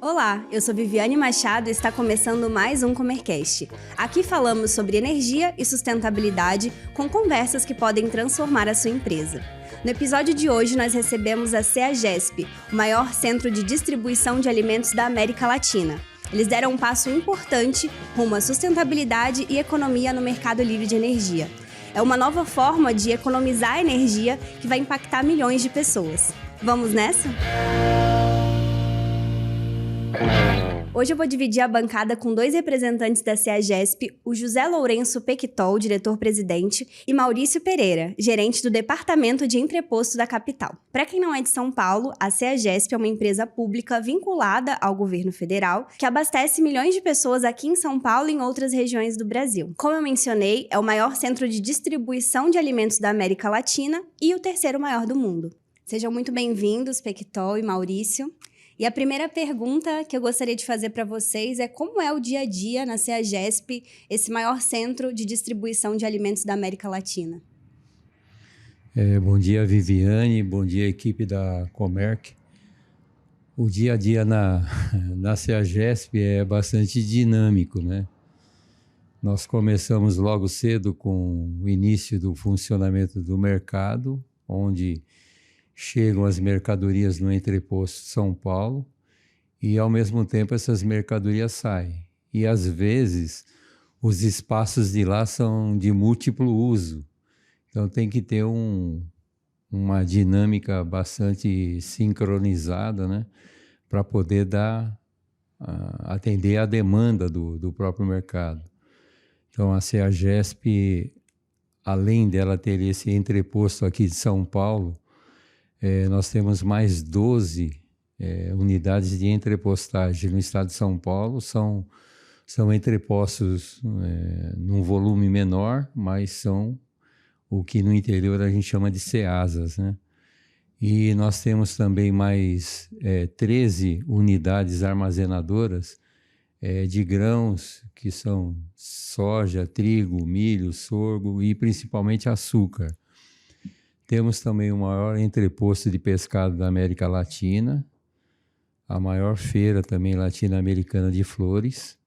Olá, eu sou Viviane Machado e está começando mais um Comercast. Aqui falamos sobre energia e sustentabilidade com conversas que podem transformar a sua empresa. No episódio de hoje, nós recebemos a CEAGESP, o maior centro de distribuição de alimentos da América Latina. Eles deram um passo importante rumo à sustentabilidade e economia no mercado livre de energia. É uma nova forma de economizar energia que vai impactar milhões de pessoas. Vamos nessa? Hoje eu vou dividir a bancada com dois representantes da CEAGESP, o José Lourenço Pequitol, diretor-presidente, e Maurício Pereira, gerente do Departamento de Entreposto da capital. Para quem não é de São Paulo, a CEAGESP é uma empresa pública vinculada ao governo federal que abastece milhões de pessoas aqui em São Paulo e em outras regiões do Brasil. Como eu mencionei, é o maior centro de distribuição de alimentos da América Latina e o terceiro maior do mundo. Sejam muito bem-vindos, Pequitol e Maurício. E a primeira pergunta que eu gostaria de fazer para vocês é como é o dia a dia na CEAGESP, esse maior centro de distribuição de alimentos da América Latina? Bom dia, Viviane, bom dia, equipe da Comerc. O dia a dia na CEAGESP é bastante dinâmico, né? Nós começamos logo cedo com o início do funcionamento do mercado, onde chegam as mercadorias no entreposto São Paulo e, ao mesmo tempo, essas mercadorias saem. E, às vezes, os espaços de lá são de múltiplo uso. Então, tem que ter uma dinâmica bastante sincronizada, né, para poder atender a demanda do próprio mercado. Então, a CEAGESP, além dela ter esse entreposto aqui de São Paulo, nós temos mais 12 unidades de entrepostagem no estado de São Paulo. São entrepostos num volume menor, mas são o que no interior a gente chama de CEASAs, né? E nós temos também mais 13 unidades armazenadoras de grãos, que são soja, trigo, milho, sorgo e principalmente açúcar. Temos também o maior entreposto de pescado da América Latina, a maior feira também latino-americana de flores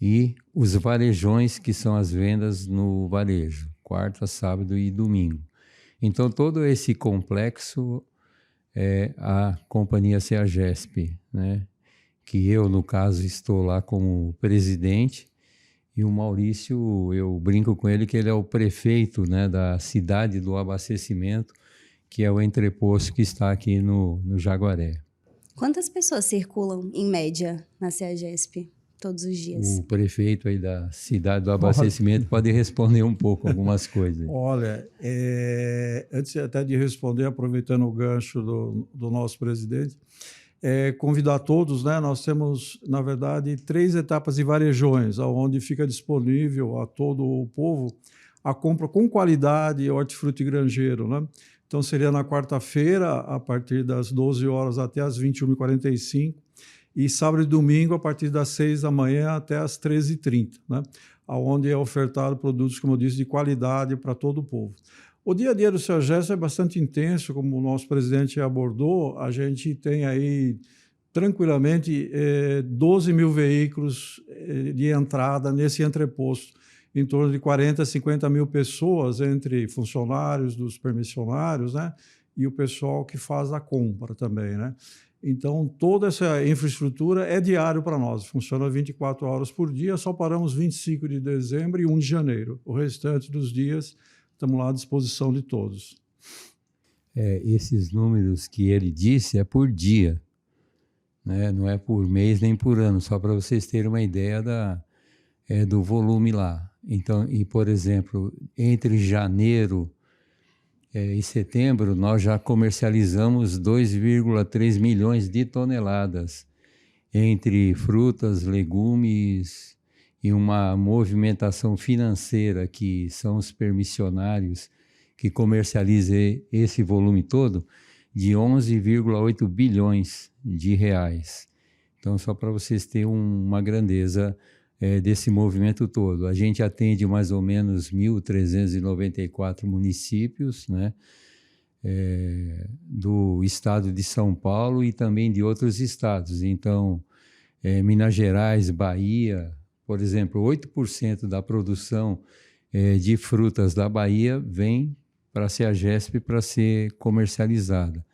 e os varejões, que são as vendas no varejo, quarta, sábado e domingo. Então, todo esse complexo é a companhia CEAGESP, né? Que eu, no caso, estou lá como presidente. E o Maurício, eu brinco com ele que ele é o prefeito, né, da cidade do abastecimento, que é o entreposto que está aqui no Jaguaré. Quantas pessoas circulam, em média, na CEAGESP todos os dias? O prefeito aí da cidade do abastecimento pode responder um pouco algumas coisas. Olha, antes até de responder, aproveitando o gancho do nosso presidente, convidar todos, né? Nós temos, na verdade, 3 etapas de varejões, onde fica disponível a todo o povo a compra com qualidade, hortifruti granjeiro, né? Então, seria na quarta-feira, a partir das 12 horas até as 21h45, e sábado e domingo, a partir das 6 da manhã até as 13h30, né? Onde é ofertado produtos, como eu disse, de qualidade para todo o povo. O dia a dia do CEAGESP é bastante intenso, como o nosso presidente abordou. A gente tem aí, tranquilamente, 12 mil veículos de entrada nesse entreposto, em torno de 40 a 50 mil pessoas, entre funcionários, dos permissionários, né, e o pessoal que faz a compra também, né? Então, toda essa infraestrutura é diário para nós, funciona 24 horas por dia, só paramos 25 de dezembro e 1 de janeiro. O restante dos dias estamos lá à disposição de todos. Esses números que ele disse é por dia, né? Não é por mês nem por ano, só para vocês terem uma ideia do volume lá. Então, por exemplo, entre janeiro e setembro, nós já comercializamos 2,3 milhões de toneladas entre frutas, legumes e uma movimentação financeira, que são os permissionários que comercializam esse volume todo, de 11,8 bilhões de reais. Então, só para vocês terem uma grandeza desse movimento todo. A gente atende mais ou menos 1.394 municípios, né? do estado de São Paulo e também de outros estados. Então, Minas Gerais, Bahia, por exemplo, 8% da produção de frutas da Bahia vem para a CEAGESP para ser comercializada.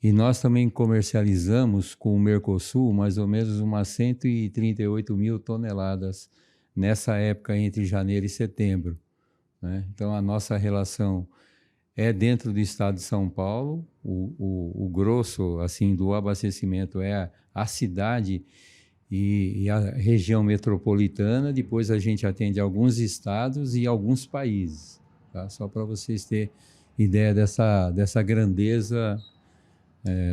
E nós também comercializamos com o Mercosul mais ou menos umas 138 mil toneladas nessa época entre janeiro e setembro, né? Então, a nossa relação é dentro do estado de São Paulo, o grosso assim, do abastecimento é a cidade e a região metropolitana, depois a gente atende alguns estados e alguns países, tá? Só para vocês terem ideia dessa grandeza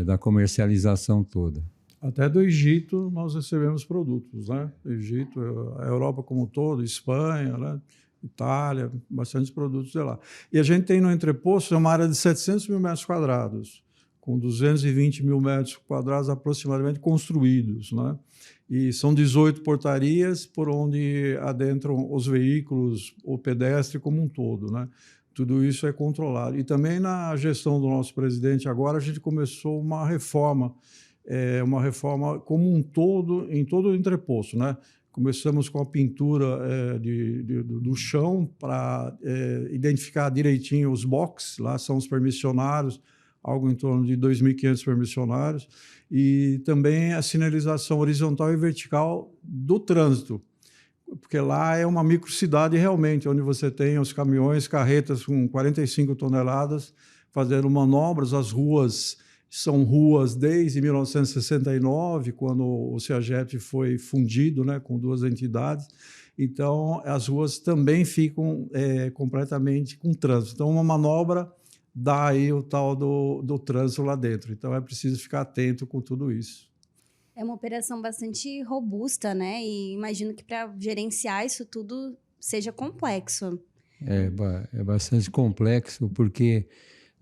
da comercialização toda. Até do Egito nós recebemos produtos, né? Egito, a Europa como um todo, Espanha, né? Itália, bastantes produtos de lá. E a gente tem no entreposto uma área de 700 mil metros quadrados, com 220 mil metros quadrados aproximadamente construídos, né? E são 18 portarias por onde adentram os veículos, o pedestre como um todo, né? Tudo isso é controlado. E também na gestão do nosso presidente agora, a gente começou uma reforma como um todo, em todo o entreposto, né? Começamos com a pintura do chão para identificar direitinho os boxes, lá são os permissionários, algo em torno de 2.500 permissionários, e também a sinalização horizontal e vertical do trânsito, porque lá é uma microcidade realmente, onde você tem os caminhões, carretas com 45 toneladas fazendo manobras. As ruas são ruas desde 1969, quando o CEAGESP foi fundido, né, com duas entidades. Então, as ruas também ficam completamente com trânsito. Então, uma manobra dá aí o tal do trânsito lá dentro. Então, é preciso ficar atento com tudo isso. É uma operação bastante robusta, né? E imagino que para gerenciar isso tudo seja complexo. É bastante complexo, porque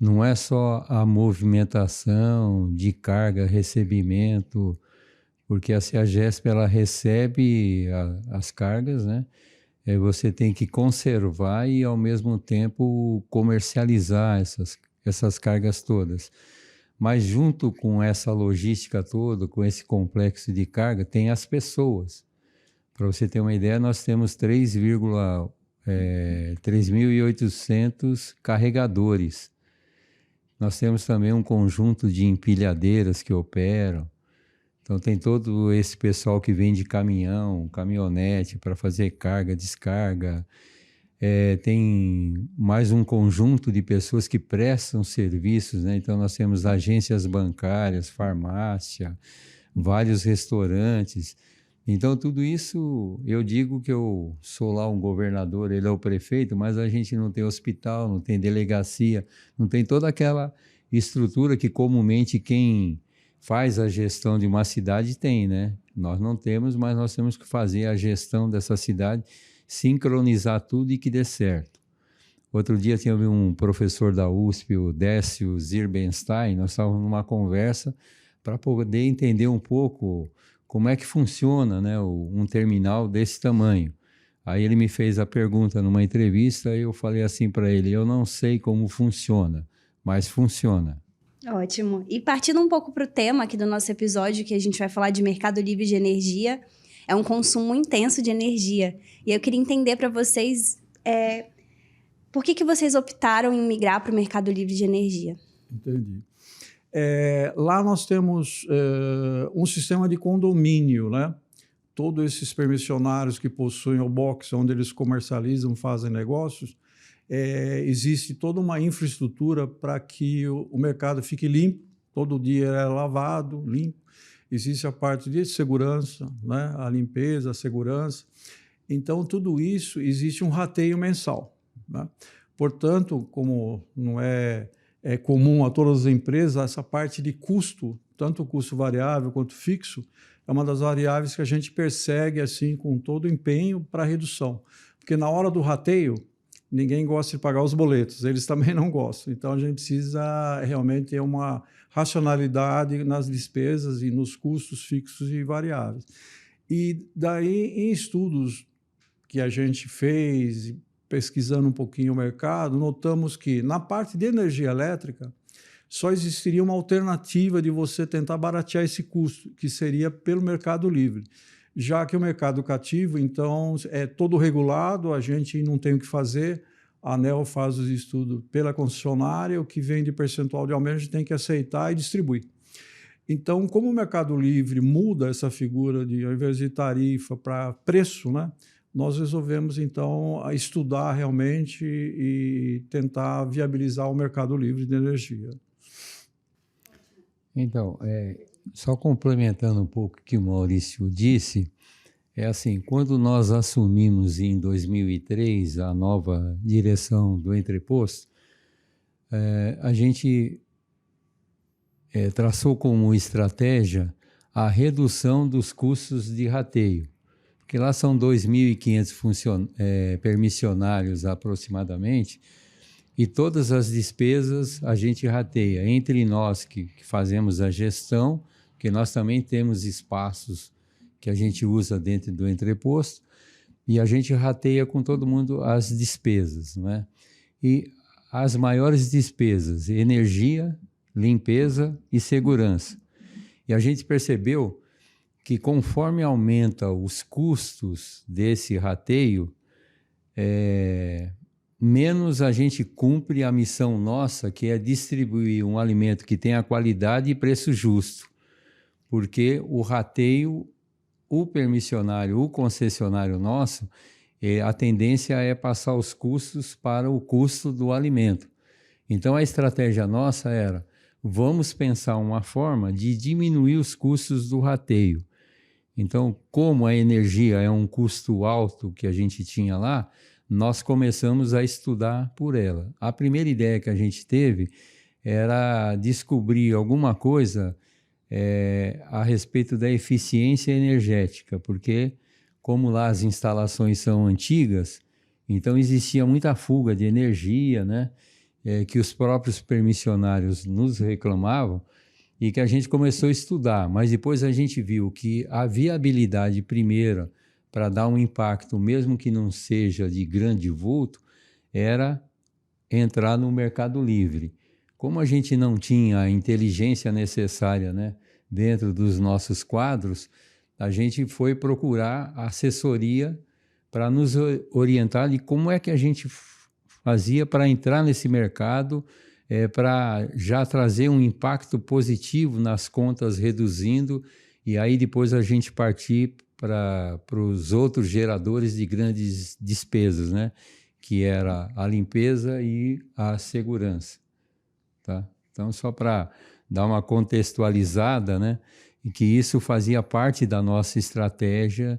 não é só a movimentação de carga, recebimento, porque a CEAGESP ela recebe as cargas, né? Você tem que conservar e, ao mesmo tempo, comercializar essas cargas todas. Mas junto com essa logística toda, com esse complexo de carga, tem as pessoas. Para você ter uma ideia, nós temos 3.800 carregadores. Nós temos também um conjunto de empilhadeiras que operam. Então tem todo esse pessoal que vem de caminhão, caminhonete para fazer carga, descarga. Tem mais um conjunto de pessoas que prestam serviços, né? Então nós temos agências bancárias, farmácia, vários restaurantes. Então tudo isso, eu digo que eu sou lá um governador, ele é o prefeito, mas a gente não tem hospital, não tem delegacia, não tem toda aquela estrutura que comumente quem faz a gestão de uma cidade tem, né? Nós não temos, mas nós temos que fazer a gestão dessa cidade, sincronizar tudo e que dê certo. Outro dia tinha um professor da USP, o Décio Zirbenstein, nós estávamos numa conversa para poder entender um pouco como é que funciona, né, um terminal desse tamanho. Aí ele me fez a pergunta numa entrevista e eu falei assim para ele, eu não sei como funciona, mas funciona. Ótimo. E partindo um pouco para o tema aqui do nosso episódio, que a gente vai falar de mercado livre de energia, é um consumo intenso de energia. E eu queria entender para vocês por que vocês optaram em migrar para o mercado livre de energia. Entendi. Lá nós temos um sistema de condomínio, né? Todos esses permissionários que possuem o box, onde eles comercializam, fazem negócios, existe toda uma infraestrutura para que o mercado fique limpo, todo dia é lavado, limpo. Existe a parte de segurança, né? A limpeza, a segurança. Então, tudo isso, existe um rateio mensal, né? Portanto, como não é comum a todas as empresas, essa parte de custo, tanto o custo variável quanto fixo, é uma das variáveis que a gente persegue assim, com todo o empenho para redução. Porque na hora do rateio, ninguém gosta de pagar os boletos, eles também não gostam. Então, a gente precisa realmente ter uma racionalidade nas despesas e nos custos fixos e variáveis. E daí, em estudos que a gente fez, pesquisando um pouquinho o mercado, notamos que, na parte de energia elétrica, só existiria uma alternativa de você tentar baratear esse custo, que seria pelo Mercado Livre. Já que o mercado cativo, então, é todo regulado, a gente não tem o que fazer, a ANEEL faz os estudos pela concessionária, o que vem de percentual de aumento a gente tem que aceitar e distribuir. Então, como o Mercado Livre muda essa figura de, ao invés de tarifa para preço, né, nós resolvemos, então, estudar realmente e tentar viabilizar o Mercado Livre de energia. Então, só complementando um pouco o que o Maurício disse, é assim, quando nós assumimos em 2003 a nova direção do entreposto, a gente traçou como estratégia a redução dos custos de rateio, porque lá são 2.500 permissionários aproximadamente, e todas as despesas a gente rateia. Entre nós que fazemos a gestão, que nós também temos espaços que a gente usa dentro do entreposto, e a gente rateia com todo mundo as despesas, né? E as maiores despesas, energia, limpeza e segurança. E a gente percebeu que conforme aumenta os custos desse rateio, menos a gente cumpre a missão nossa, que é distribuir um alimento que tenha qualidade e preço justo. Porque o rateio, o permissionário, o concessionário nosso, a tendência é passar os custos para o custo do alimento. Então, a estratégia nossa era, vamos pensar uma forma de diminuir os custos do rateio. Então, como a energia é um custo alto que a gente tinha lá, nós começamos a estudar por ela. A primeira ideia que a gente teve era descobrir alguma coisa a respeito da eficiência energética, porque como lá as instalações são antigas, então existia muita fuga de energia, né? Que os próprios permissionários nos reclamavam e que a gente começou a estudar, mas depois a gente viu que a viabilidade primeira para dar um impacto, mesmo que não seja de grande vulto, era entrar no Mercado Livre. Como a gente não tinha a inteligência necessária, né, dentro dos nossos quadros, a gente foi procurar assessoria para nos orientar de como é que a gente fazia para entrar nesse mercado, para já trazer um impacto positivo nas contas, reduzindo, e aí depois a gente partir para os outros geradores de grandes despesas, né? Que era a limpeza e a segurança. Tá? Então, só para dar uma contextualizada, né? E que isso fazia parte da nossa estratégia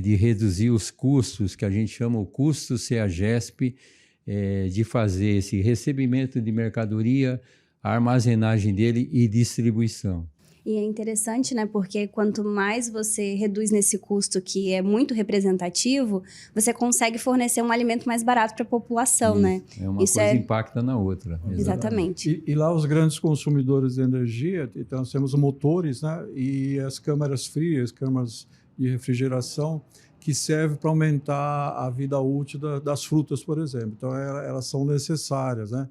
de reduzir os custos, que a gente chama o custo CEAGESP, de fazer esse recebimento de mercadoria, a armazenagem dele e distribuição. E é interessante, né? Porque quanto mais você reduz nesse custo que é muito representativo, você consegue fornecer um alimento mais barato para a população, né? Uma coisa impacta na outra. Exatamente. E lá os grandes consumidores de energia, então nós temos motores, né? E as câmaras frias, câmaras de refrigeração, que servem para aumentar a vida útil das frutas, por exemplo. Então, elas são necessárias, né?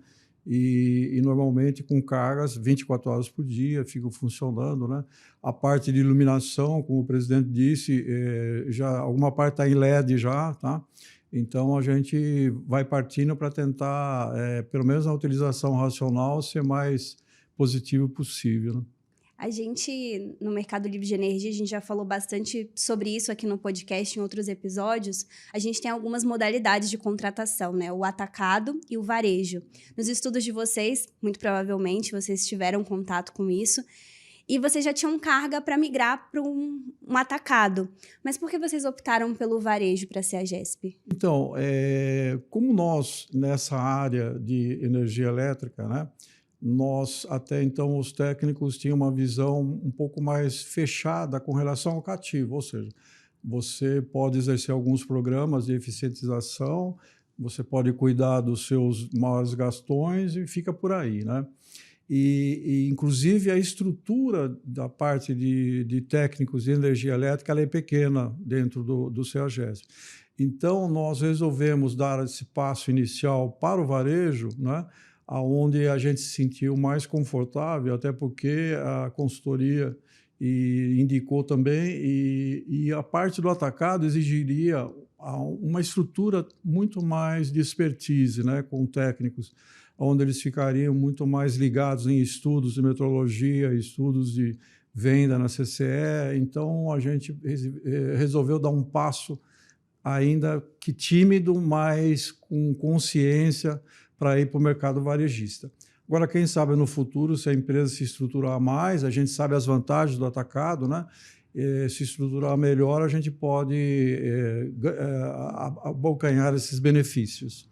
E normalmente com cargas 24 horas por dia ficam funcionando, né? A parte de iluminação, como o presidente disse, já alguma parte está em LED já, tá? Então a gente vai partindo para tentar, pelo menos na utilização racional, ser mais positivo possível, né? A gente, no Mercado Livre de Energia, a gente já falou bastante sobre isso aqui no podcast, em outros episódios. A gente tem algumas modalidades de contratação, né? O atacado e o varejo. Nos estudos de vocês, muito provavelmente, vocês tiveram contato com isso. E vocês já tinham carga para migrar para um atacado. Mas por que vocês optaram pelo varejo para ser a CEAGESP? Então, como nós, nessa área de energia elétrica, né? Nós, até então, os técnicos tinham uma visão um pouco mais fechada com relação ao cativo, ou seja, você pode exercer alguns programas de eficientização, você pode cuidar dos seus maiores gastões e fica por aí, né? Inclusive, a estrutura da parte de técnicos de energia elétrica ela é pequena dentro do CEAGESP. Então, nós resolvemos dar esse passo inicial para o varejo, né? aonde a gente se sentiu mais confortável, até porque a consultoria indicou também, e a parte do atacado exigiria uma estrutura muito mais de expertise, né, com técnicos, onde eles ficariam muito mais ligados em estudos de metrologia, estudos de venda na CCE. Então, a gente resolveu dar um passo, ainda que tímido, mas com consciência, para ir para o mercado varejista. Agora, quem sabe no futuro, se a empresa se estruturar mais, a gente sabe as vantagens do atacado, né? Se estruturar melhor, a gente pode abocanhar esses benefícios.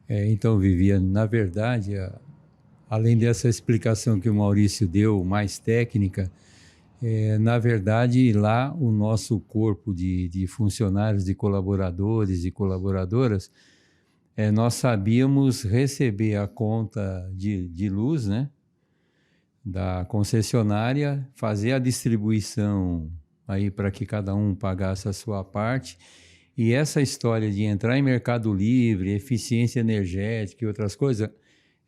Então, Viviane, na verdade, além dessa explicação que o Maurício deu, mais técnica, na verdade, lá o nosso corpo de funcionários, de colaboradores e colaboradoras, nós sabíamos receber a conta de luz, né, da concessionária, fazer a distribuição aí para que cada um pagasse a sua parte. E essa história de entrar em Mercado Livre, eficiência energética e outras coisas,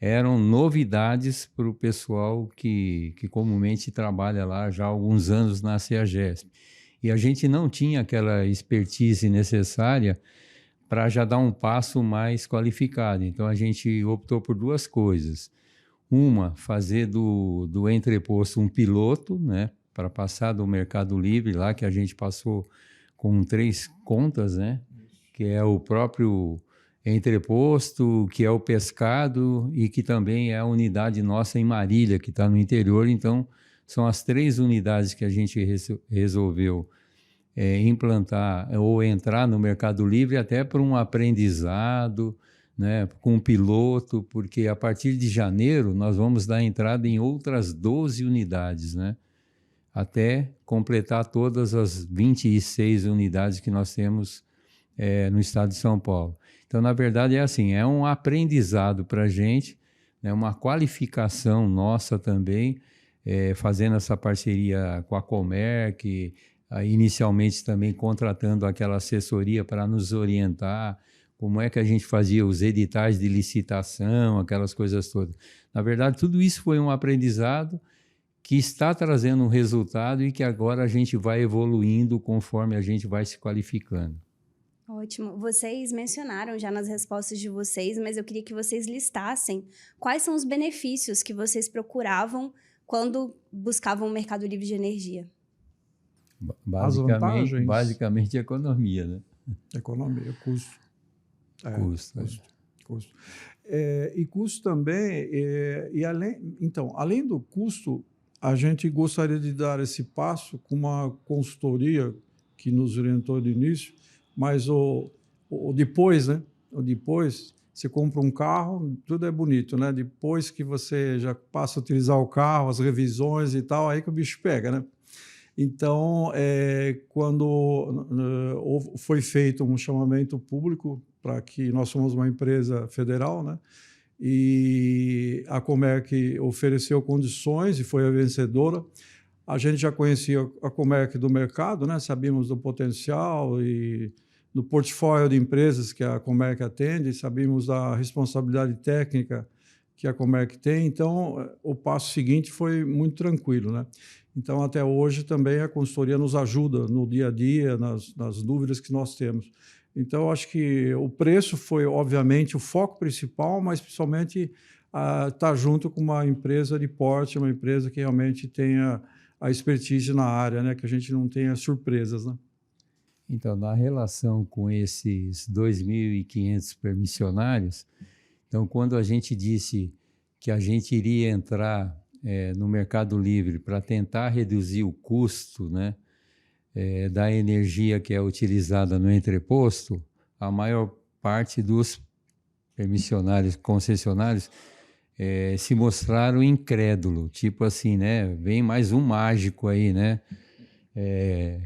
eram novidades para o pessoal que comumente trabalha lá já há alguns anos na CEAGESP. E a gente não tinha aquela expertise necessária para já dar um passo mais qualificado. Então, a gente optou por duas coisas. Uma, fazer do entreposto um piloto, né, para passar do Mercado Livre, lá que a gente passou com 3 contas, né, que é o próprio entreposto, que é o pescado e que também é a unidade nossa em Marília, que está no interior. Então, são as 3 unidades que a gente resolveu implantar ou entrar no Mercado Livre, até para um aprendizado, né, com um piloto, porque a partir de janeiro nós vamos dar entrada em outras 12 unidades, né, até completar todas as 26 unidades que nós temos no estado de São Paulo. Então, na verdade, é assim, é um aprendizado para a gente, né, uma qualificação nossa também, fazendo essa parceria com a Comerc, inicialmente também contratando aquela assessoria para nos orientar, como é que a gente fazia os editais de licitação, aquelas coisas todas. Na verdade, tudo isso foi um aprendizado que está trazendo um resultado e que agora a gente vai evoluindo conforme a gente vai se qualificando. Ótimo. Vocês mencionaram já nas respostas de vocês, mas eu queria que vocês listassem quais são os benefícios que vocês procuravam quando buscavam o Mercado Livre de energia. Basicamente economia, né? Economia, custo. Custo. E custo também, além do custo, a gente gostaria de dar esse passo com uma consultoria que nos orientou de início, mas o depois, né? O depois, você compra um carro, tudo é bonito, né? Depois que você já passa a utilizar o carro, as revisões e tal, aí que o bicho pega, né? Então, quando foi feito um chamamento público para que nós somos uma empresa federal, né? E a Comerc ofereceu condições e foi a vencedora. A gente já conhecia a Comerc do mercado, né? Sabíamos do potencial e do portfólio de empresas que a Comerc atende, sabíamos da responsabilidade técnica que a Comerc tem. Então, o passo seguinte foi muito tranquilo, né? Então, até hoje também a consultoria nos ajuda no dia a dia, nas dúvidas que nós temos. Então, acho que o preço foi, obviamente, o foco principal, mas principalmente estar junto com uma empresa de porte, uma empresa que realmente tenha a expertise na área, né? Que a gente não tenha surpresas, né? Então, na relação com esses 2.500 permissionários, então, quando a gente disse que a gente iria entrar no Mercado Livre para tentar reduzir o custo, né, da energia que é utilizada no entreposto, a maior parte dos permissionários, concessionários, se mostraram incrédulos, tipo assim, né, vem mais um mágico aí, né,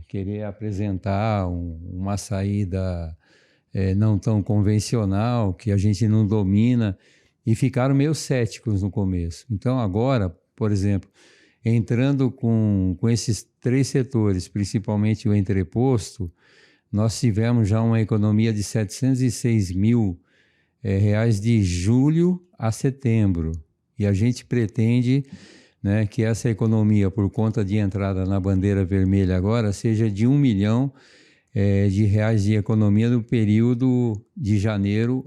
querer apresentar uma saída não tão convencional, que a gente não domina, e ficaram meio céticos no começo. Então, agora, por exemplo, entrando com esses 3 setores, principalmente o entreposto, nós tivemos já uma economia de 706 mil reais de julho a setembro. E a gente pretende, né, que essa economia, por conta de entrada na bandeira vermelha agora, seja de 1 milhão de reais de economia no período de janeiro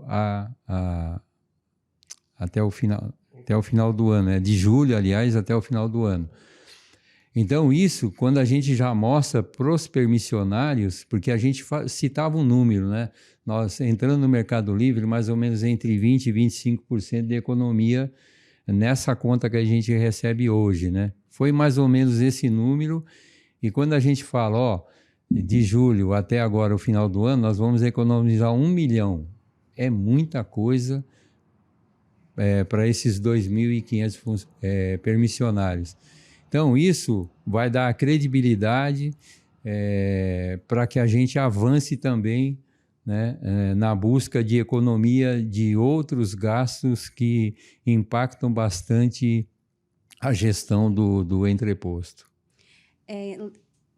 até o final do ano, de julho, aliás, até o final do ano. Então, isso, quando a gente já mostra para os permissionários, porque a gente citava um número, né? Nós entrando no Mercado Livre, mais ou menos entre 20% e 25% de economia nessa conta que a gente recebe hoje, né? Foi mais ou menos esse número, e quando a gente fala, de julho até agora, o final do ano, nós vamos economizar 1 milhão. É muita coisa para esses 2.500 permissionários. Então, isso vai dar credibilidade para que a gente avance também, né, na busca de economia de outros gastos que impactam bastante a gestão do entreposto.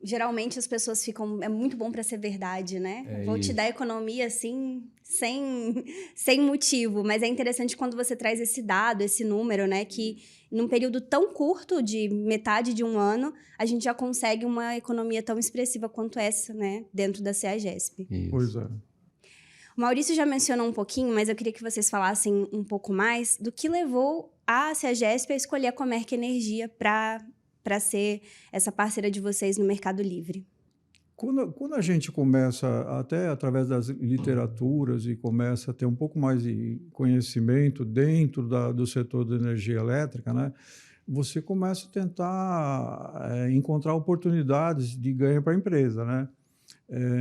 Geralmente as pessoas ficam... É muito bom para ser verdade, né? Vou te dar economia assim, sem motivo. Mas é interessante quando você traz esse dado, esse número, né? Que num período tão curto, de metade de um ano, a gente já consegue uma economia tão expressiva quanto essa, né? Dentro da CEAGESP. Isso. Pois é. O Maurício já mencionou um pouquinho, mas eu queria que vocês falassem um pouco mais do que levou a CEAGESP a escolher a Comerc Energia para ser essa parceira de vocês no Mercado Livre. Quando a gente começa, até através das literaturas, e começa a ter um pouco mais de conhecimento dentro do setor da energia elétrica, né, você começa a tentar encontrar oportunidades de ganho para a empresa, né?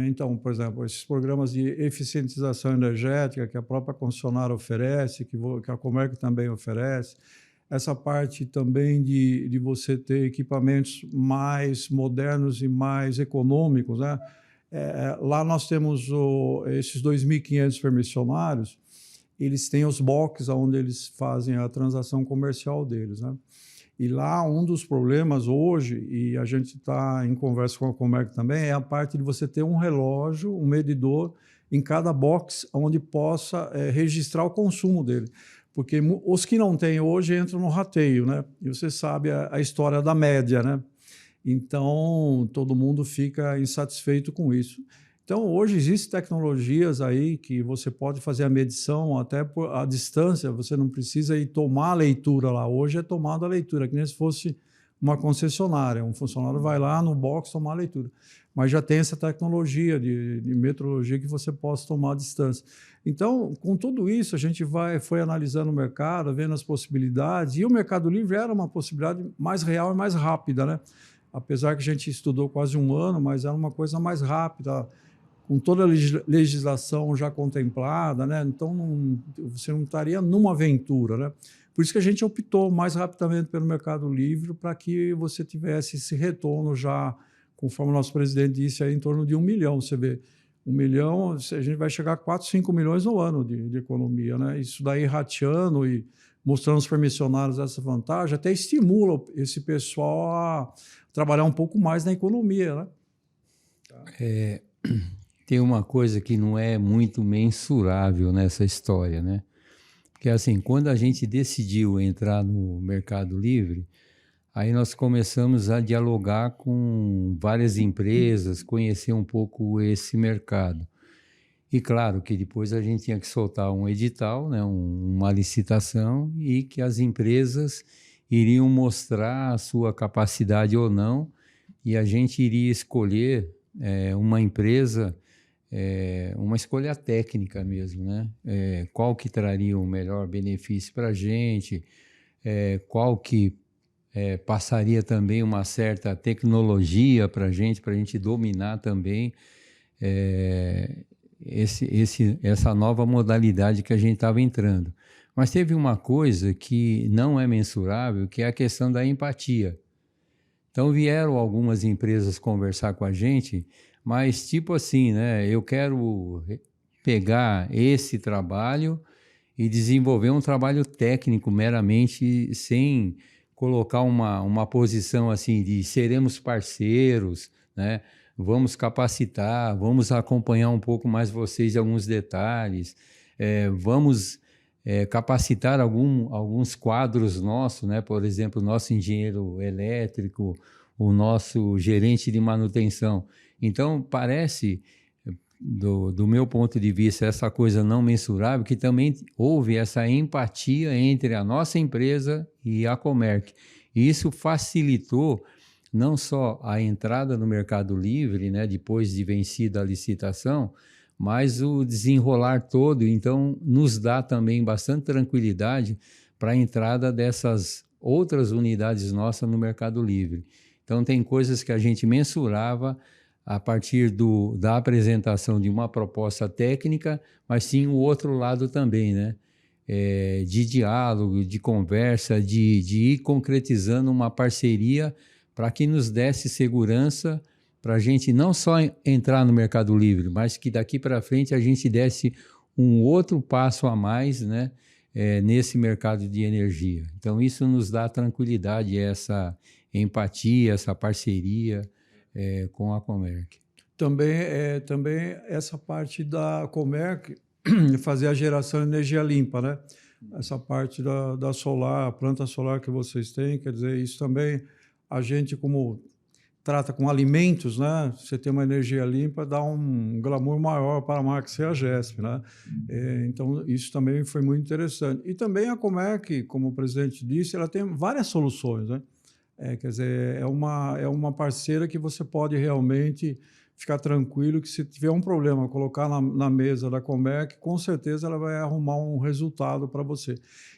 Então, por exemplo, esses programas de eficientização energética que a própria concessionária oferece, que a Comerc também oferece, essa parte também de você ter equipamentos mais modernos e mais econômicos, né? Lá nós temos esses 2.500 permissionários, eles têm os boxes onde eles fazem a transação comercial deles, né? E lá um dos problemas hoje, e a gente está em conversa com a Comerc também, é a parte de você ter um relógio, um medidor em cada box onde possa registrar o consumo dele. Porque os que não têm hoje entram no rateio, né? E você sabe a história da média, né? Então, todo mundo fica insatisfeito com isso. Então, hoje existem tecnologias aí que você pode fazer a medição até por a distância, você não precisa ir tomar a leitura lá. Hoje é tomada a leitura, que nem se fosse uma concessionária. Um funcionário vai lá no box tomar a leitura. Mas já tem essa tecnologia de metrologia que você possa tomar a distância. Então, com tudo isso, a gente foi analisando o mercado, vendo as possibilidades, e o Mercado Livre era uma possibilidade mais real e mais rápida, né? Apesar que a gente estudou quase um ano, mas era uma coisa mais rápida, com toda a legislação já contemplada, né? Então, você não estaria numa aventura, né? Por isso que a gente optou mais rapidamente pelo Mercado Livre, para que você tivesse esse retorno já, conforme o nosso presidente disse, aí, em torno de 1 milhão. Você vê, 1 milhão, a gente vai chegar a 4, 5 milhões no ano de economia, né? Isso daí rateando e mostrando aos permissionários essa vantagem, até estimula esse pessoal a trabalhar um pouco mais na economia, né? Tem uma coisa que não é muito mensurável nessa história, né? Porque, assim, quando a gente decidiu entrar no Mercado Livre, aí nós começamos a dialogar com várias empresas, conhecer um pouco esse mercado. E claro que depois a gente tinha que soltar um edital, né, uma licitação, e que as empresas iriam mostrar a sua capacidade ou não, e a gente iria escolher uma empresa, uma escolha técnica mesmo, né? Qual que traria o melhor benefício para a gente, qual que passaria também uma certa tecnologia para a gente dominar também essa nova modalidade que a gente estava entrando. Mas teve uma coisa que não é mensurável, que é a questão da empatia. Então vieram algumas empresas conversar com a gente, mas tipo assim, né? Eu quero pegar esse trabalho e desenvolver um trabalho técnico meramente, sem colocar uma posição assim de seremos parceiros, né? Vamos capacitar, vamos acompanhar um pouco mais vocês em alguns detalhes. vamos capacitar alguns quadros nossos, né? Por exemplo, o nosso engenheiro elétrico, o nosso gerente de manutenção. Então, parece, do meu ponto de vista, essa coisa não mensurável, que também houve essa empatia entre a nossa empresa e a Comerc. E isso facilitou não só a entrada no Mercado Livre, né, depois de vencida a licitação, mas o desenrolar todo. Então, nos dá também bastante tranquilidade para a entrada dessas outras unidades nossas no Mercado Livre. Então, tem coisas que a gente mensurava a partir da apresentação de uma proposta técnica, mas tinha o outro lado também, né? De diálogo, de conversa, de ir concretizando uma parceria para que nos desse segurança para a gente não só entrar no Mercado Livre, mas que daqui para frente a gente desse um outro passo a mais, né, nesse mercado de energia. Então, isso nos dá tranquilidade, essa empatia, essa parceria com a Comerc. Também essa parte da Comerc fazer a geração de energia limpa, né? Essa parte da solar, a planta solar que vocês têm, quer dizer, isso também a gente, como trata com alimentos, né? Você tem uma energia limpa, dá um glamour maior para a marca CEAGESP, né? Então, isso também foi muito interessante. E também a Comerc, como o presidente disse, ela tem várias soluções, né? Quer dizer, é uma parceira que você pode realmente ficar tranquilo que se tiver um problema, colocar na mesa da Comerc, com certeza ela vai arrumar um resultado para você.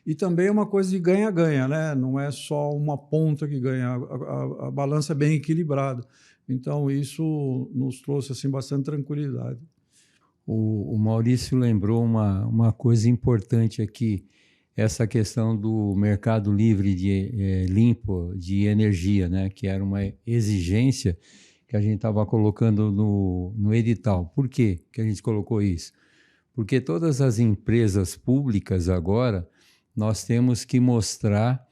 E também é uma coisa de ganha-ganha, né? Não é só uma ponta que ganha, a balança é bem equilibrada. Então, isso nos trouxe assim, bastante tranquilidade. O Maurício lembrou uma coisa importante aqui, essa questão do mercado livre limpo de energia, né? Que era uma exigência que a gente estava colocando no edital. Por quê que a gente colocou isso? Porque todas as empresas públicas agora, nós temos que mostrar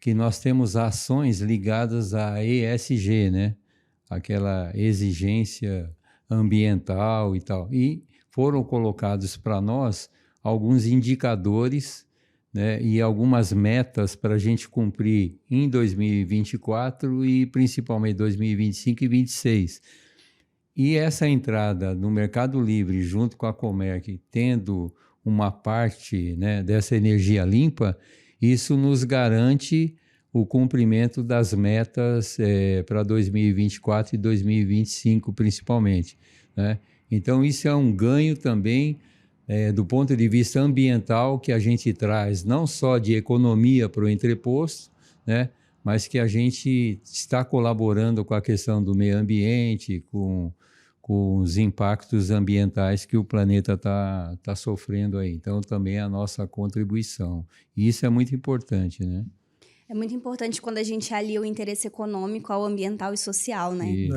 que nós temos ações ligadas à ESG, né? Aquela exigência ambiental e tal. E foram colocados para nós alguns indicadores, né, e algumas metas para a gente cumprir em 2024 e principalmente 2025 e 2026. E essa entrada no Mercado Livre junto com a Comerc, tendo uma parte, né, dessa energia limpa, isso nos garante o cumprimento das metas para 2024 e 2025 principalmente, né? Então isso é um ganho também do ponto de vista ambiental, que a gente traz não só de economia para o entreposto, né, mas que a gente está colaborando com a questão do meio ambiente, com os impactos ambientais que o planeta está sofrendo aí. Então, também a nossa contribuição. E isso é muito importante, né? É muito importante quando a gente alia o interesse econômico ao ambiental e social, né?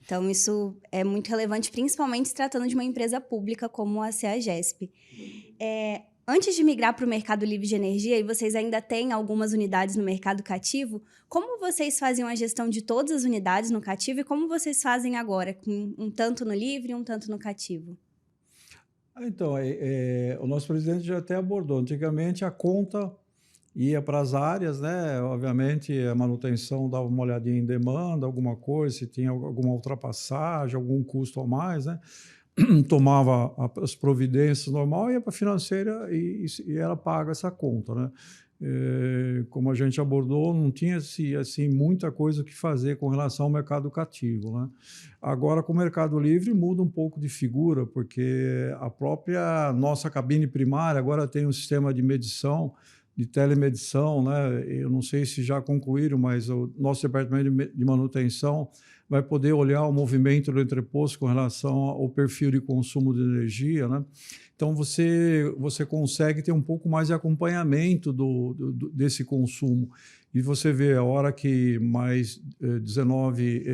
Então, isso é muito relevante, principalmente se tratando de uma empresa pública como a CEAGESP. Antes de migrar para o mercado livre de energia, e vocês ainda têm algumas unidades no mercado cativo, como vocês faziam a gestão de todas as unidades no cativo e como vocês fazem agora, com um tanto no livre e um tanto no cativo? Então, o nosso presidente já até abordou. Antigamente, a conta ia para as áreas, né? Obviamente, a manutenção dava uma olhadinha em demanda, alguma coisa, se tinha alguma ultrapassagem, algum custo a mais, né? Tomava as providências normal, ia para a financeira e ela paga essa conta, né? Como a gente abordou, não tinha assim, muita coisa o que fazer com relação ao mercado cativo, né? Agora, com o Mercado Livre, muda um pouco de figura, porque a própria nossa cabine primária agora tem um sistema de medição, de telemedição, né? Eu não sei se já concluíram, mas o nosso departamento de manutenção vai poder olhar o movimento do entreposto com relação ao perfil de consumo de energia, né? Então, você consegue ter um pouco mais de acompanhamento desse consumo. E você vê a hora que mais 19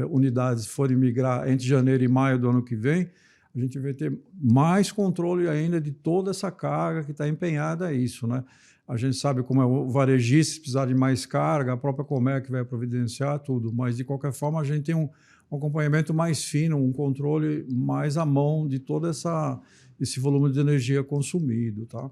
unidades forem migrar entre janeiro e maio do ano que vem, a gente vai ter mais controle ainda de toda essa carga que está empenhada a isso, né? A gente sabe como é o varejista, se precisar de mais carga, a própria Comerc vai providenciar tudo, mas de qualquer forma a gente tem um acompanhamento mais fino, um controle mais à mão de todo esse volume de energia consumido, tá?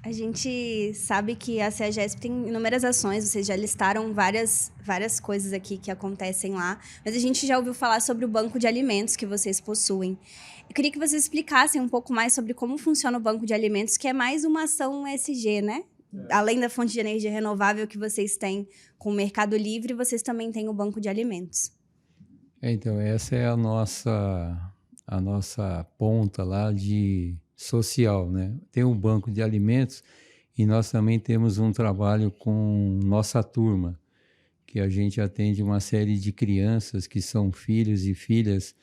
A gente sabe que a CEAGESP tem inúmeras ações, vocês já listaram várias coisas aqui que acontecem lá, mas a gente já ouviu falar sobre o banco de alimentos que vocês possuem. Eu queria que vocês explicassem um pouco mais sobre como funciona o banco de alimentos, que é mais uma ação ESG, né? Além da fonte de energia renovável que vocês têm com o Mercado Livre, vocês também têm o banco de alimentos. Então, essa é a nossa ponta lá de social, né? Tem um banco de alimentos e nós também temos um trabalho com nossa turma, que a gente atende uma série de crianças que são filhos e filhas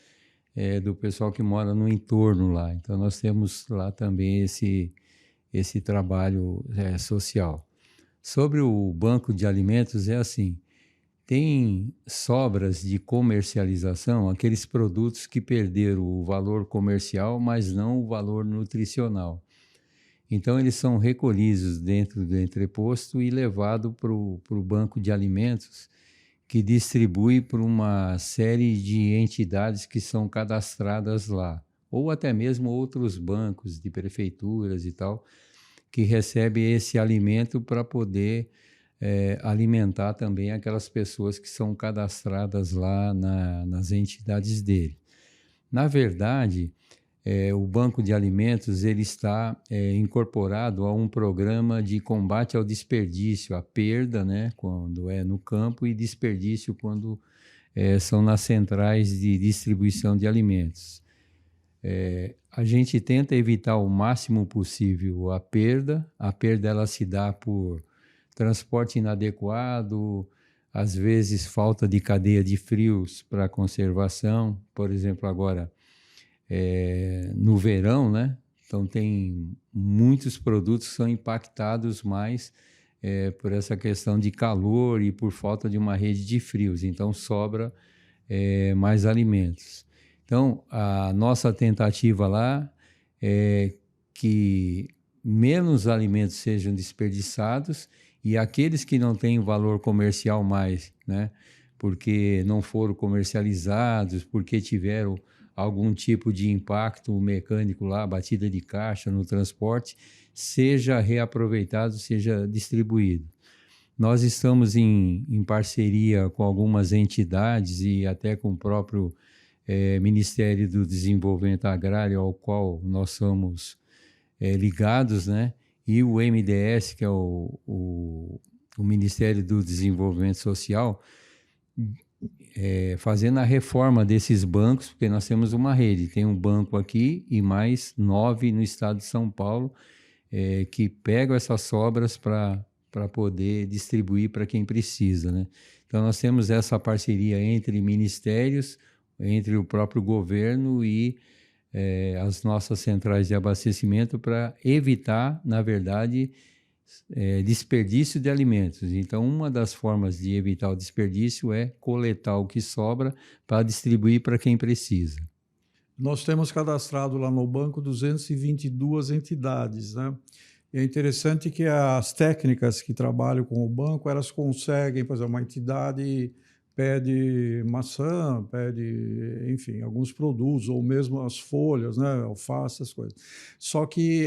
do pessoal que mora no entorno lá. Então, nós temos lá também esse trabalho social. Sobre o banco de alimentos, é assim, tem sobras de comercialização, aqueles produtos que perderam o valor comercial, mas não o valor nutricional. Então, eles são recolhidos dentro do entreposto e levados para o banco de alimentos, que distribui para uma série de entidades que são cadastradas lá, ou até mesmo outros bancos de prefeituras e tal, que recebem esse alimento para poder alimentar também aquelas pessoas que são cadastradas lá nas entidades dele. Na verdade, o Banco de Alimentos ele está incorporado a um programa de combate ao desperdício, à perda, né, quando é no campo, e desperdício quando são nas centrais de distribuição de alimentos. A gente tenta evitar o máximo possível a perda ela se dá por transporte inadequado, às vezes falta de cadeia de frios para conservação, por exemplo, agora no verão, né? Então tem muitos produtos que são impactados mais por essa questão de calor e por falta de uma rede de frios, então sobra mais alimentos. Então a nossa tentativa lá é que menos alimentos sejam desperdiçados e aqueles que não têm valor comercial mais, né, porque não foram comercializados, porque tiveram algum tipo de impacto mecânico lá, batida de caixa no transporte, seja reaproveitado, seja distribuído. Nós estamos em parceria com algumas entidades e até com o próprio Ministério do Desenvolvimento Agrário, ao qual nós somos ligados, né? E o MDS, que é o Ministério do Desenvolvimento Social, fazendo a reforma desses bancos, porque nós temos uma rede, tem um banco aqui e mais 9 no estado de São Paulo, que pegam essas sobras para poder distribuir para quem precisa, né? Então nós temos essa parceria entre ministérios, entre o próprio governo e as nossas centrais de abastecimento para evitar, na verdade, desperdício de alimentos. Então, uma das formas de evitar o desperdício é coletar o que sobra para distribuir para quem precisa. Nós temos cadastrado lá no banco 222 entidades, né? E é interessante que as técnicas que trabalham com o banco, elas conseguem, por exemplo, uma entidade pede maçã, pede, enfim, alguns produtos, ou mesmo as folhas, né, alface, as coisas. Só que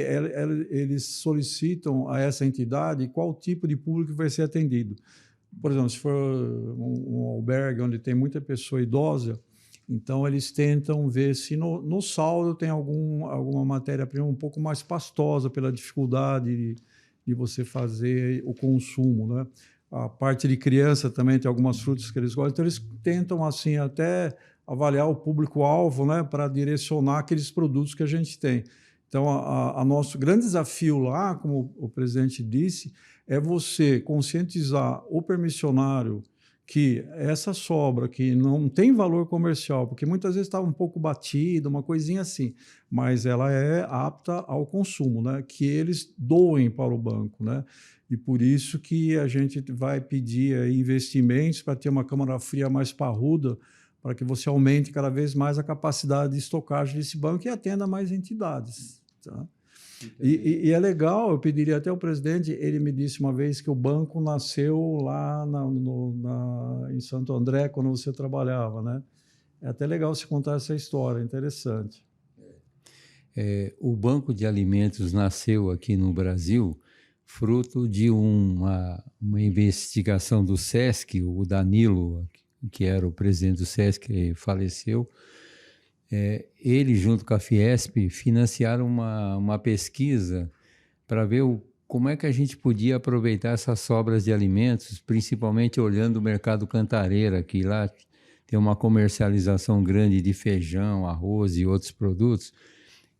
eles solicitam a essa entidade qual tipo de público vai ser atendido. Por exemplo, se for um albergue onde tem muita pessoa idosa, então eles tentam ver se no saldo tem alguma matéria-prima um pouco mais pastosa pela dificuldade de você fazer o consumo, né? A parte de criança também tem algumas frutas que eles gostam, então eles tentam assim até avaliar o público-alvo, né, para direcionar aqueles produtos que a gente tem. Então, a nosso grande desafio lá, como o presidente disse, é você conscientizar o permissionário que essa sobra que não tem valor comercial, porque muitas vezes está um pouco batida, uma coisinha assim, mas ela é apta ao consumo, né, que eles doem para o banco, né? E por isso que a gente vai pedir investimentos para ter uma câmara fria mais parruda, para que você aumente cada vez mais a capacidade de estocagem desse banco e atenda mais entidades. Tá? E é legal, eu pediria até ao presidente, ele me disse uma vez que o banco nasceu lá em Santo André, quando você trabalhava, né? É até legal se contar essa história, interessante. O Banco de Alimentos nasceu aqui no Brasil fruto de uma investigação do SESC. O Danilo, que era o presidente do SESC, faleceu. Ele, junto com a Fiesp, financiaram uma pesquisa para ver como é que a gente podia aproveitar essas sobras de alimentos, principalmente olhando o mercado Cantareira, que lá tem uma comercialização grande de feijão, arroz e outros produtos,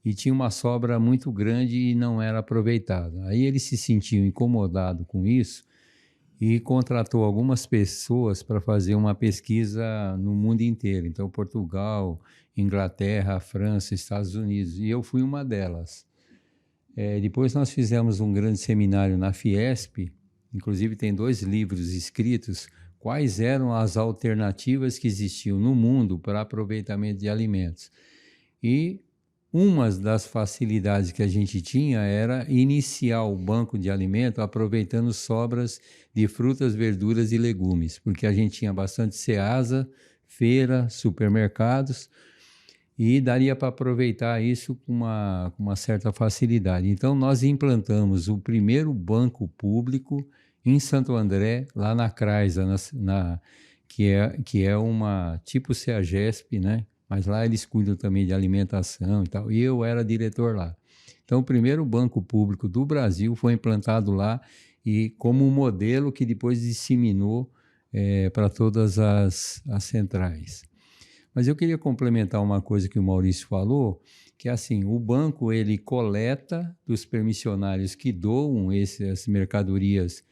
e tinha uma sobra muito grande e não era aproveitada. Aí ele se sentiu incomodado com isso e contratou algumas pessoas para fazer uma pesquisa no mundo inteiro. Então, Portugal, Inglaterra, França, Estados Unidos, e eu fui uma delas. Depois nós fizemos um grande seminário na Fiesp, inclusive tem 2 livros escritos, quais eram as alternativas que existiam no mundo para aproveitamento de alimentos. E uma das facilidades que a gente tinha era iniciar o banco de alimento aproveitando sobras de frutas, verduras e legumes, porque a gente tinha bastante ceasa, feira, supermercados, e daria para aproveitar isso com uma certa facilidade. Então, nós implantamos o primeiro banco público em Santo André, lá na Craisa, que é uma tipo CEAGESP, né? Mas lá eles cuidam também de alimentação e tal, e eu era diretor lá. Então, o primeiro banco público do Brasil foi implantado lá, e como um modelo que depois disseminou para todas as centrais. Mas eu queria complementar uma coisa que o Maurício falou, que é assim, o banco ele coleta dos permissionários que doam essas mercadorias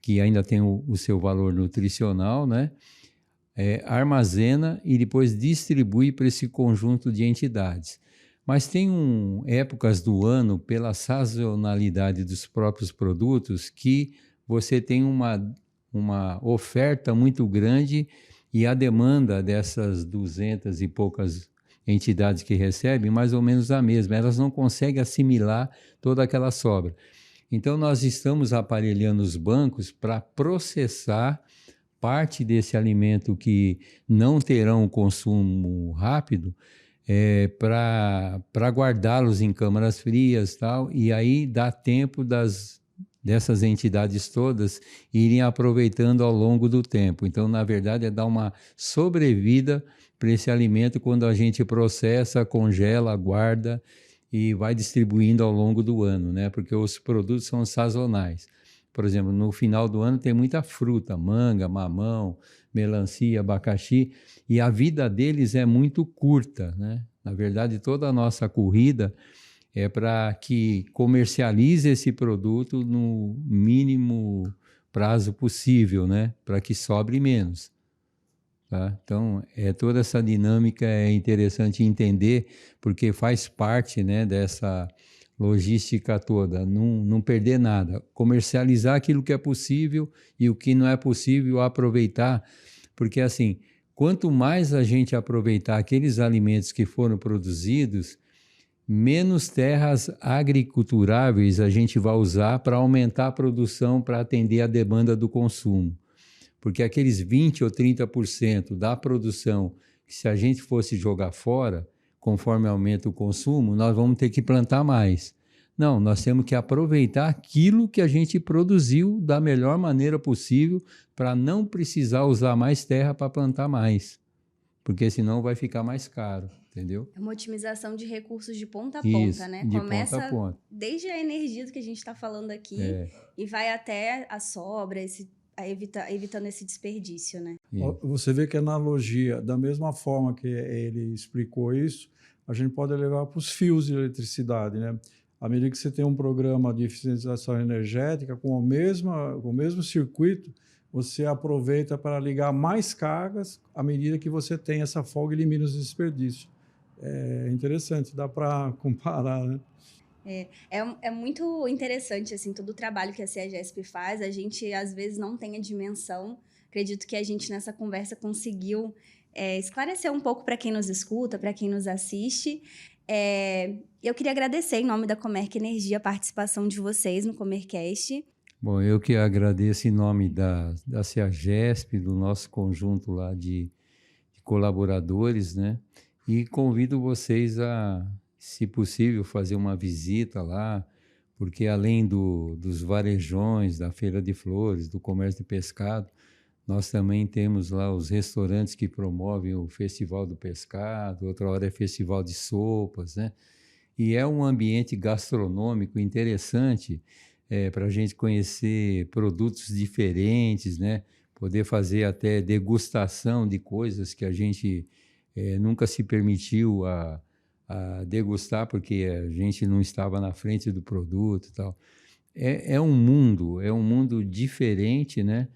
que ainda têm o seu valor nutricional, né? Armazena e depois distribui para esse conjunto de entidades. Mas tem épocas do ano, pela sazonalidade dos próprios produtos, que você tem uma oferta muito grande e a demanda dessas 200 e poucas entidades que recebem, mais ou menos a mesma. Elas não conseguem assimilar toda aquela sobra. Então, nós estamos aparelhando os bancos para processar parte desse alimento que não terão consumo rápido, para guardá-los em câmaras frias, tal, e aí dá tempo dessas entidades todas irem aproveitando ao longo do tempo. Então, na verdade, é dar uma sobrevida para esse alimento quando a gente processa, congela, guarda e vai distribuindo ao longo do ano, né? Porque os produtos são sazonais. Por exemplo, no final do ano tem muita fruta, manga, mamão, melancia, abacaxi, e a vida deles é muito curta, né? Na verdade, toda a nossa corrida é para que comercialize esse produto no mínimo prazo possível, né? Para que sobre menos. Tá? Então, toda essa dinâmica é interessante entender, porque faz parte, né, dessa logística toda, não perder nada, comercializar aquilo que é possível e o que não é possível aproveitar, porque assim, quanto mais a gente aproveitar aqueles alimentos que foram produzidos, menos terras agriculturáveis a gente vai usar para aumentar a produção para atender a demanda do consumo. Porque aqueles 20% ou 30% da produção que se a gente fosse jogar fora, conforme aumenta o consumo, nós vamos ter que plantar mais. Não, nós temos que aproveitar aquilo que a gente produziu da melhor maneira possível para não precisar usar mais terra para plantar mais, porque senão vai ficar mais caro, entendeu? É uma otimização de recursos de ponta a Isso, ponta, né? de Começa ponta a ponta. desde a energia do que a gente está falando aqui e vai até a sobra, evitando esse desperdício, né? Você vê que a analogia, da mesma forma que ele explicou isso, a gente pode levar para os fios de eletricidade, né? À medida que você tem um programa de eficientização energética com o mesmo circuito, você aproveita para ligar mais cargas à medida que você tem essa folga e elimina os desperdícios. É interessante, dá para comparar, né? É muito interessante, assim, todo o trabalho que a CEAGESP faz. A gente, às vezes, não tem a dimensão. Acredito que a gente, nessa conversa, conseguiu esclarecer um pouco para quem nos escuta, para quem nos assiste. Eu queria agradecer, em nome da Comerc Energia, a participação de vocês no Comercast. Bom, eu que agradeço em nome da CEAGESP, do nosso conjunto lá de colaboradores, né? E convido vocês a, se possível, fazer uma visita lá, porque além dos varejões, da Feira de Flores, do comércio de pescado, nós também temos lá os restaurantes que promovem o Festival do Pescado, outra hora é Festival de Sopas, né? E é um ambiente gastronômico interessante para a gente conhecer produtos diferentes, né? Poder fazer até degustação de coisas que a gente nunca se permitiu a degustar, porque a gente não estava na frente do produto e tal. É um mundo diferente, né?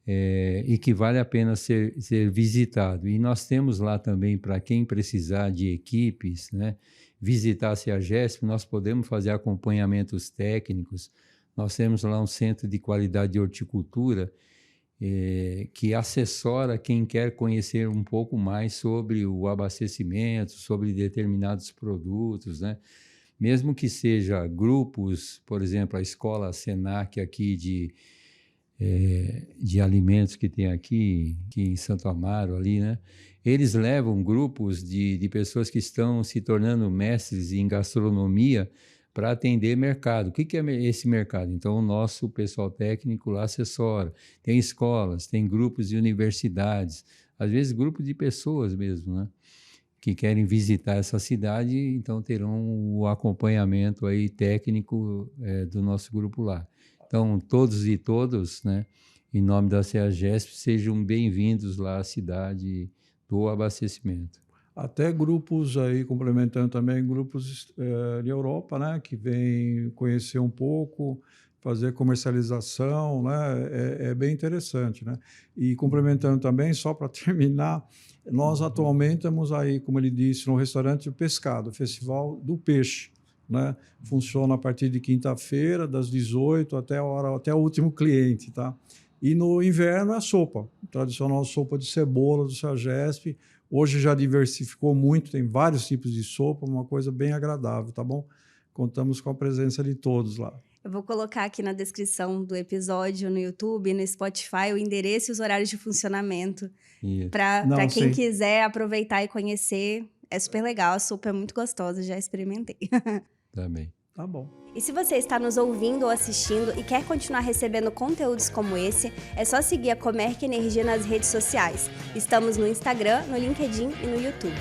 E que vale a pena ser visitado. E nós temos lá também, para quem precisar de equipes, né? Visitar a CEAGESP, nós podemos fazer acompanhamentos técnicos. Nós temos lá um centro de qualidade de horticultura que assessora quem quer conhecer um pouco mais sobre o abastecimento, sobre determinados produtos, né? Mesmo que seja grupos, por exemplo, a escola Senac aqui de alimentos que tem aqui em Santo Amaro, ali, né? Eles levam grupos de pessoas que estão se tornando mestres em gastronomia para atender mercado. O que é esse mercado? Então, o nosso pessoal técnico lá assessora. Tem escolas, tem grupos de universidades, às vezes grupos de pessoas mesmo, né? Que querem visitar essa cidade, então terão o acompanhamento aí técnico do nosso grupo lá. Então, todos e todas, né, em nome da CEAGESP, sejam bem-vindos lá à cidade do abastecimento. Até grupos aí, complementando também, grupos de Europa, né, que vêm conhecer um pouco, fazer comercialização, né, é bem interessante, né? E complementando também, só para terminar, nós atualmente estamos aí, como ele disse, no restaurante de pescado, Festival do Peixe, né? Funciona a partir de quinta-feira, das 18 até o último cliente, tá? E no inverno é a sopa, tradicional sopa de cebola do CEAGESP. Hoje já diversificou muito, tem vários tipos de sopa, uma coisa bem agradável, tá bom? Contamos com a presença de todos lá. Eu vou colocar aqui na descrição do episódio no YouTube, no Spotify, o endereço e os horários de funcionamento. Para quem quiser aproveitar e conhecer, é super legal. A sopa é muito gostosa, já experimentei. Também. Tá bom. E se você está nos ouvindo ou assistindo e quer continuar recebendo conteúdos como esse, é só seguir a Comerc Energia nas redes sociais. Estamos no Instagram, no LinkedIn e no YouTube.